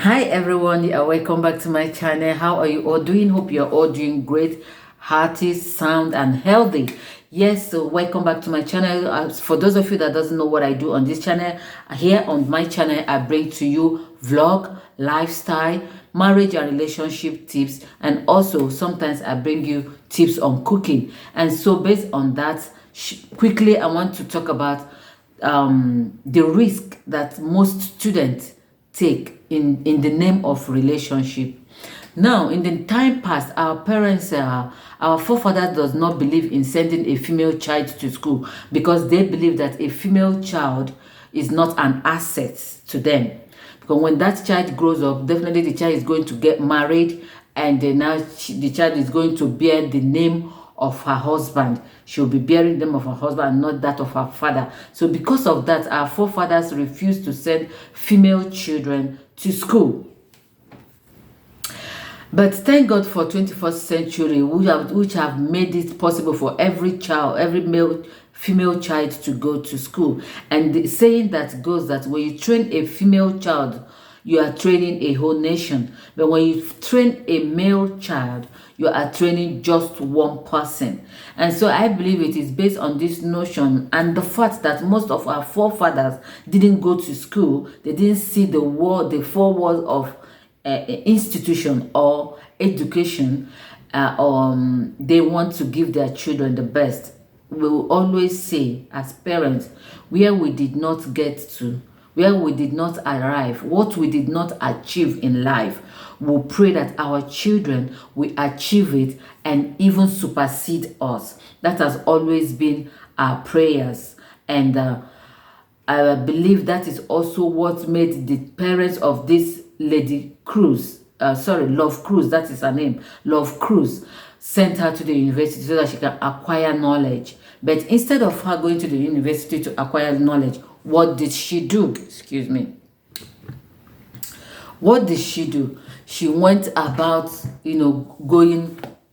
Hi everyone, welcome back to my channel. How are you all doing? Hope you're all doing great, hearty, sound and healthy. Yes, so welcome back to my channel. For those of you that doesn't know what I do on this channel, here on my channel I bring to you vlog, lifestyle, marriage and relationship tips, and also sometimes I bring you tips on cooking. And so based on that, quickly I want to talk about the risk that most students take in the name of relationship. Now, in the time past, our parents, our forefathers does not believe in sending a female child to school because they believe that a female child is not an asset to them. Because when that child grows up, definitely the child is going to get married, and then now the child is going to bear the name of her husband. She'll be bearing the name of her husband and not that of her father. So because of that, our forefathers refused to send female children to school. But thank God for 21st century, which have made it possible for every child, every female child to go to school. And the saying that goes that when you train a female child, you are training a whole nation. But when you train a male child, you are training just one person. And so I believe it is based on this notion and the fact that most of our forefathers didn't go to school. They didn't see the four walls of institution or education. They want to give their children the best. We will always say as parents, where we did not get to, where we did not arrive, what we did not achieve in life, we'll pray that our children will achieve it and even supersede us. That has always been our prayers. And I believe that is also what made the parents of this lady Cruz, Love Cruz, that is her name, Love Cruz, sent her to the university so that she can acquire knowledge. But instead of her going to the university to acquire knowledge, what did she do? Excuse me. What did she do? She went about,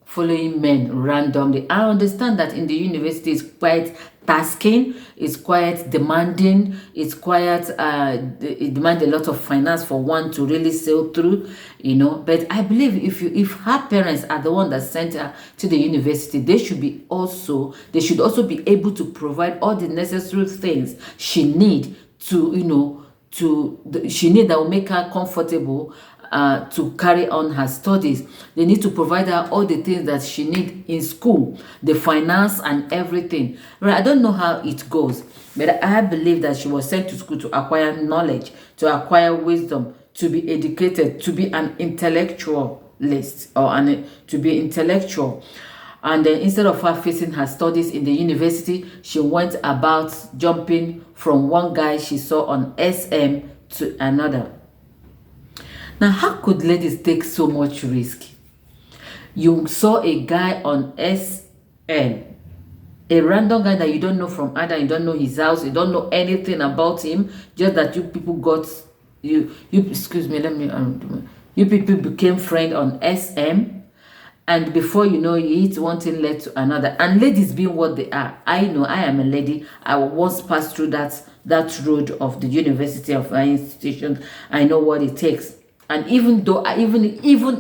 following men randomly. I understand that in the university it's quite tasking, it's quite demanding, it demands a lot of finance for one to really sail through, But I believe if her parents are the one that sent her to the university, they should also be able to provide all the necessary things she need that will make her comfortable to carry on her studies. They need to provide her all the things that she needs in school, the finance and everything. Right? I don't know how it goes, but I believe that she was sent to school to acquire knowledge, to acquire wisdom, to be educated, to be an intellectualist to be intellectual. And then instead of her facing her studies in the university, she went about jumping from one guy she saw on SM to another. Now, how could ladies take so much risk? You saw a guy on SM, a random guy that you don't know from Adam, you don't know his house, you don't know anything about him, just that you people became friends on SM. And before you know it, one thing led to another. And ladies being what they are, I know I am a lady. I once passed through that road of the university of my institution. I know what it takes. And even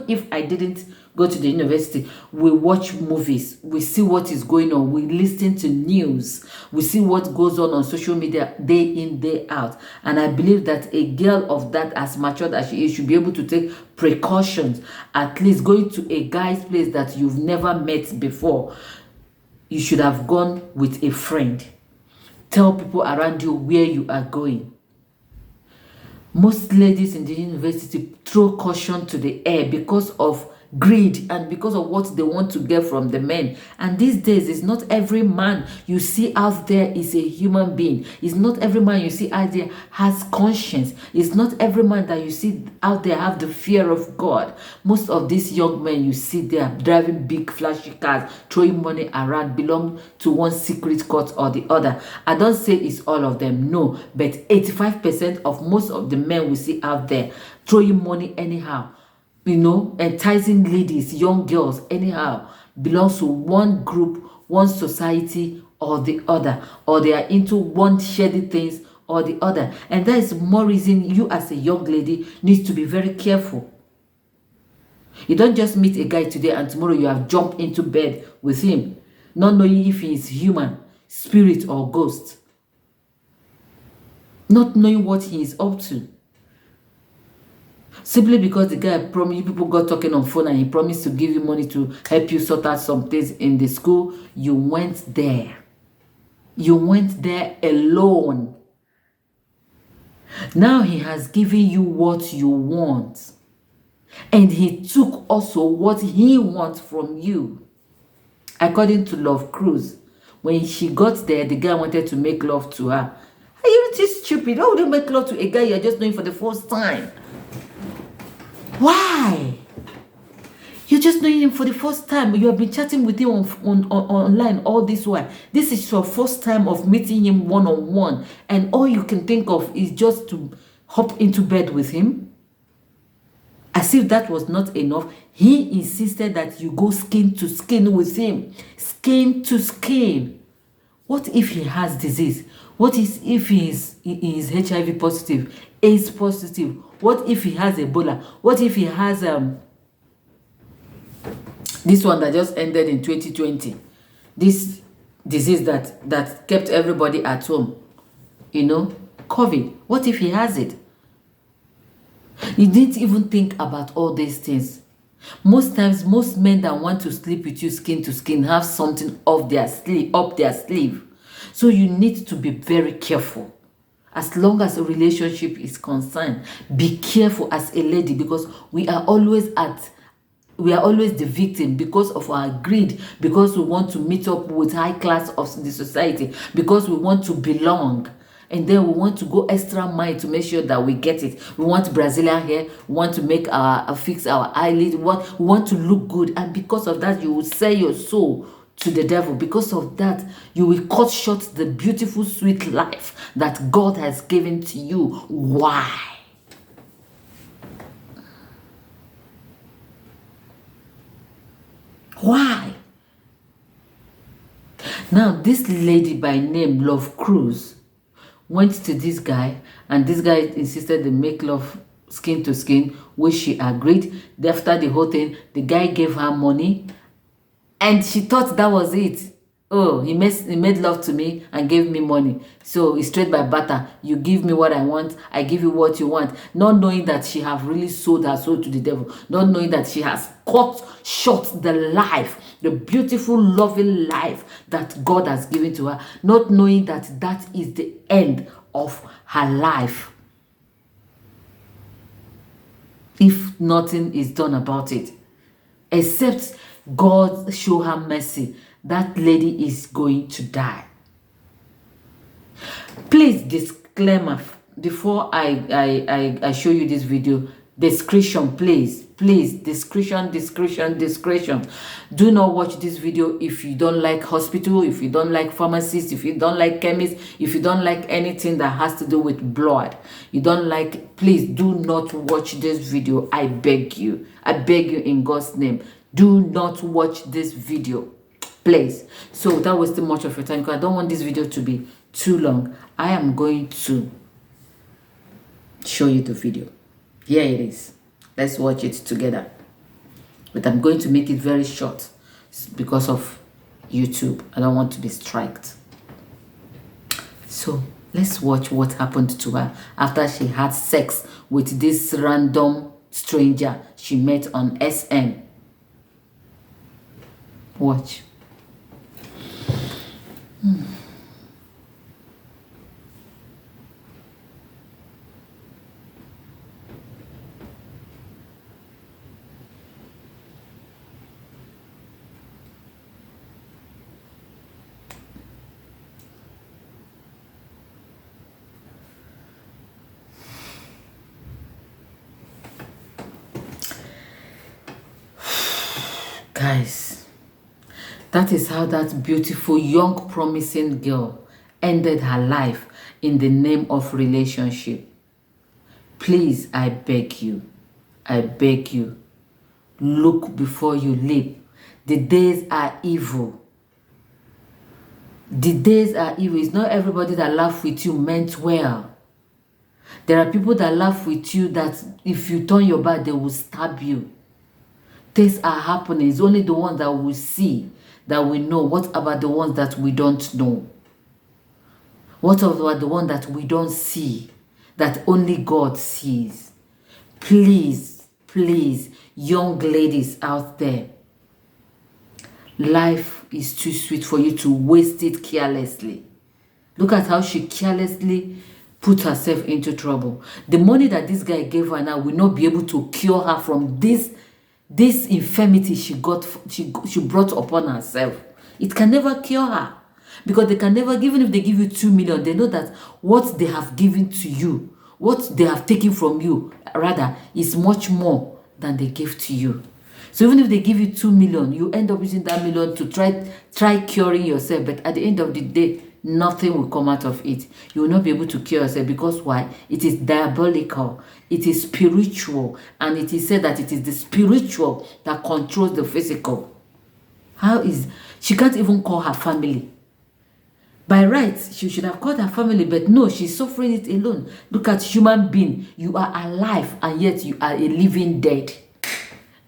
if I didn't go to the university, we watch movies, we see what is going on, we listen to news, we see what goes on social media day in, day out. And I believe that a girl of that, as matured as she is, should be able to take precautions, at least going to a guy's place that you've never met before. You should have gone with a friend. Tell people around you where you are going. Most ladies in the university throw caution to the air because of greed and because of what they want to get from the men. And these days, it's not every man you see out there is a human being. It's not every man you see out there has conscience. It's not every man that you see out there have the fear of God. Most of these young men you see, they are driving big flashy cars, throwing money around, belong to one secret court or the other. I don't say it's all of them, no, but 85% of most of the men we see out there throwing money anyhow, enticing ladies, young girls anyhow, belongs to one group, one society or the other, or they are into one shady things or the other. And that is more reason you as a young lady needs to be very careful. You don't just meet a guy today and tomorrow you have jumped into bed with him, not knowing if he is human, spirit, or ghost. Not knowing what he is up to. Simply because the guy promised, people got talking on phone and he promised to give you money to help you sort out some things in the school, you went there. You went there alone. Now he has given you what you want. And he took also what he wants from you. According to Love Cruise, when she got there, the guy wanted to make love to her. Are you just stupid? Why would you make love to a guy you're just knowing for the first time? Why? You're just knowing him for the first time. You have been chatting with him online all this while. This is your first time of meeting him one-on-one. And all you can think of is just to hop into bed with him. As if that was not enough, he insisted that you go skin to skin with him. Skin to skin. What if he has disease? What if he is HIV positive, AIDS positive? What if he has Ebola? What if he has this one that just ended in 2020? This disease that kept everybody at home, you know, COVID. What if he has it? You didn't even think about all these things. Most times, most men that want to sleep with you skin to skin have something up their sleeve. So you need to be very careful. As long as a relationship is concerned, be careful as a lady, because we are always the victim because of our greed, because we want to meet up with high class of the society, because we want to belong. And then we want to go extra mile to make sure that we get it. We want Brazilian hair. We want to make fix our eyelid. We want to look good. And because of that, you will sell your soul to the devil. Because of that, you will cut short the beautiful, sweet life that God has given to you. Why? Why? Now, this lady by name Love Cruise went to this guy, and this guy insisted they make love skin to skin, which she agreed. After the whole thing, the guy gave her money, and she thought that was it. Oh, he made love to me and gave me money. So it's straight by barter. You give me what I want, I give you what you want. Not knowing that she have really sold her soul to the devil. Not knowing that she has cut short the life, the beautiful, loving life that God has given to her. Not knowing that that is the end of her life, if nothing is done about it. Except God show her mercy, that lady is going to die. Please, disclaimer, before I show you this video, discretion, please, discretion. Do not watch this video if you don't like hospital, if you don't like pharmacists, if you don't like chemists, if you don't like anything that has to do with blood, you don't like, please do not watch this video. I beg you in God's name, do not watch this video, please. So without wasting much of your time, because I don't want this video to be too long, I am going to show you the video. Here it is. Let's watch it together. But I'm going to make it very short because of YouTube. I don't want to be striked. So let's watch what happened to her after she had sex with this random stranger she met on SM. Watch. Guys, that is how that beautiful, young, promising girl ended her life in the name of relationship. Please, I beg you, look before you leap. The days are evil. The days are evil. It's not everybody that laugh with you meant well. There are people that laugh with you that if you turn your back, they will stab you. Things are happening. It's only the ones that we see that we know. What about the ones that we don't know? What about the one that we don't see, that only God sees? Please, please, young ladies out there, life is too sweet for you to waste it carelessly. Look at how she carelessly put herself into trouble. The money that this guy gave her now will not be able to cure her from this infirmity she brought upon herself. It can never cure her. Because they can never, even if they give you 2 million, they know that what they have given to you, what they have taken from you, rather, is much more than they gave to you. So even if they give you 2 million, you end up using that million to try curing yourself. But at the end of the day, nothing will come out of it. You will not be able to cure yourself. Because why? It is diabolical. It is spiritual. And it is said that it is the spiritual that controls the physical. She can't even call her family. By rights, she should have called her family, but no, she's suffering it alone. Look at human being. You are alive, and yet you are a living dead.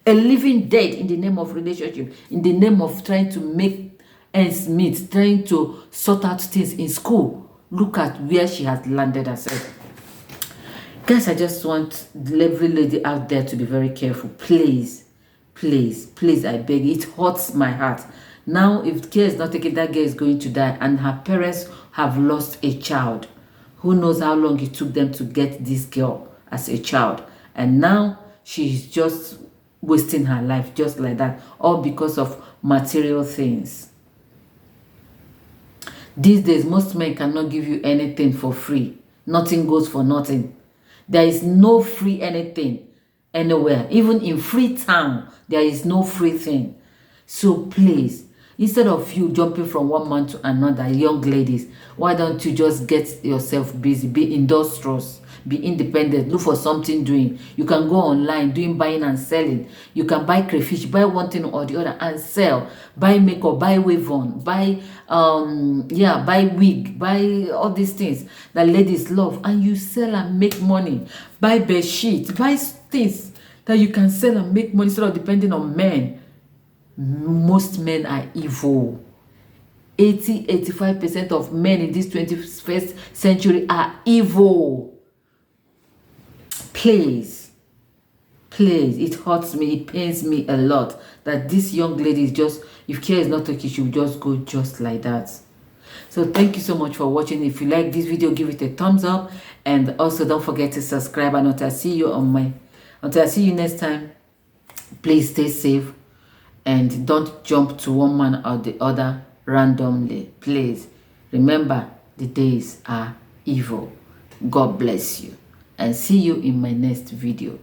A living dead in the name of relationship, in the name of trying to make ends meet, trying to sort out things in school. Look at where she has landed herself. Guys, I just want every lady out there to be very careful. Please, please, please, I beg. It hurts my heart. Now, if care is not taken, that girl is going to die, and her parents have lost a child. Who knows how long it took them to get this girl as a child. And now she's just wasting her life just like that, all because of material things. These days, most men cannot give you anything for free. Nothing goes for nothing. There is no free anything anywhere. Even in Freetown, there is no free thing. So please, instead of you jumping from one man to another, young ladies, why don't you just get yourself busy, be industrious, be independent, look for something doing. You can go online doing buying and selling. You can buy crayfish, buy one thing or the other and sell. Buy makeup, buy wave on, buy buy wig, buy all these things that ladies love, and you sell and make money. Buy bed sheets, buy things that you can sell and make money instead of depending on men. Most men are evil. 85% of men in this 21st century are evil. Please, please, it hurts me, it pains me a lot that this young lady is just, if care is not taken, she will just go just like that. So thank you so much for watching. If you like this video, give it a thumbs up, and also don't forget to subscribe. And until I see you next time, please stay safe and don't jump to one man or the other randomly. Please remember, the days are evil. God bless you, and see you in my next video.